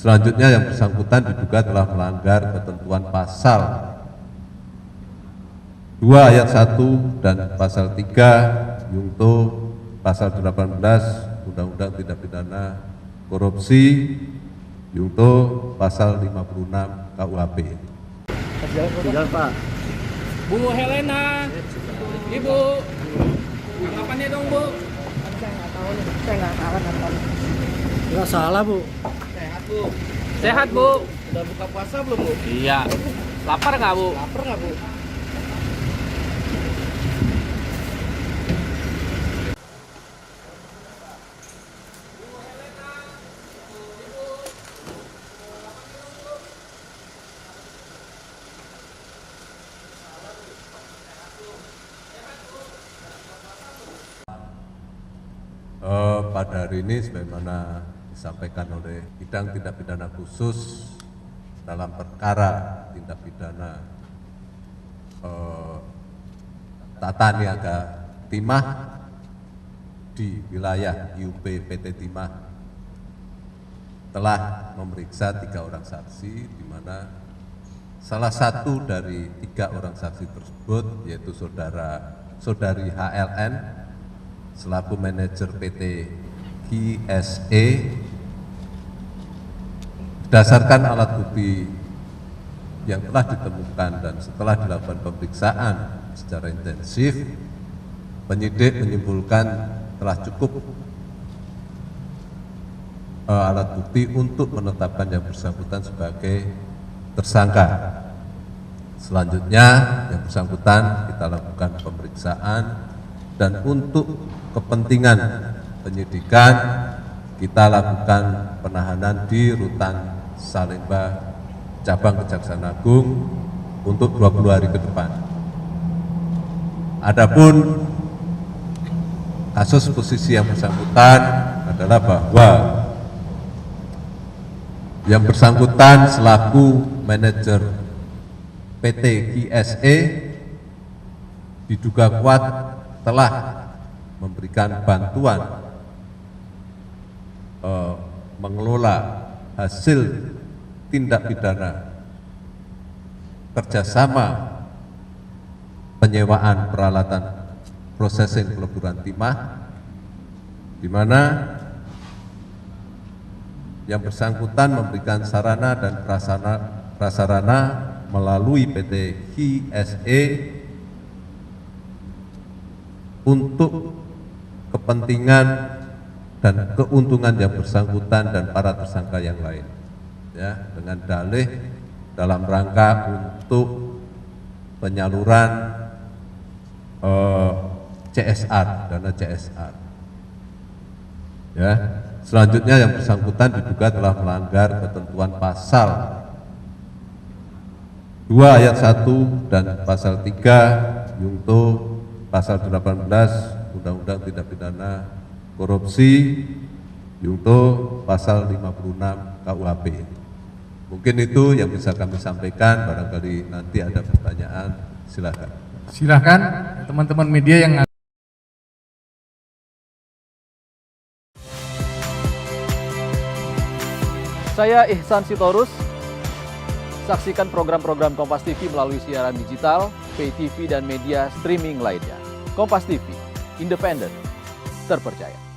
Selanjutnya yang bersangkutan diduga telah melanggar ketentuan pasal 2 ayat 1 dan pasal 3 Yungto pasal 18 Undang-Undang Tindak Pidana Korupsi Yungto pasal 56 KUHP. Jalan Pak. Bu Helena, Ibu, tanggapannya dong Bu. Saya nggak tahu nih, saya nggak salah nonton. Nggak salah Bu. Sehat Bu. Sehat Bu. Udah buka puasa belum Bu? Iya. Lapar nggak Bu? Lapar nggak Bu? Pada hari ini sebagaimana disampaikan oleh Bidang Tindak Pidana Khusus dalam perkara tindak pidana tata niaga timah di wilayah IUP PT Timah telah memeriksa 3 orang saksi, di mana salah satu dari 3 orang saksi tersebut yaitu saudari HLN selaku manajer PT GSE, berdasarkan alat bukti yang telah ditemukan dan setelah dilakukan pemeriksaan secara intensif, penyidik menyimpulkan telah cukup alat bukti untuk menetapkan yang bersangkutan sebagai tersangka. Selanjutnya yang bersangkutan kita lakukan pemeriksaan, dan untuk kepentingan penyidikan kita lakukan penahanan di Rutan Salemba Cabang Kejaksaan Agung untuk 20 hari ke depan. Adapun kasus posisi yang bersangkutan adalah bahwa yang bersangkutan selaku manajer PT GSE diduga kuat telah memberikan bantuan mengelola hasil tindak pidana kerjasama penyewaan peralatan processing peleburan timah, di mana yang bersangkutan memberikan sarana dan prasarana melalui PT GSE untuk kepentingan dan keuntungan yang bersangkutan dan para tersangka yang lain, ya, dengan dalih dalam rangka untuk penyaluran CSR, dana CSR. Ya, selanjutnya yang bersangkutan diduga telah melanggar ketentuan pasal 2 ayat 1 dan pasal 3 Yungto pasal 18 Undang-Undang Tindak Pidana Korupsi Yungto pasal 56 KUHP. Mungkin itu yang bisa kami sampaikan, barangkali nanti ada pertanyaan, silakan. Silakan teman-teman media yang Saya Ihsan Sitorus. Saksikan program-program Kompas TV melalui siaran digital, pay TV dan media streaming lainnya. Kompas TV, independen, terpercaya.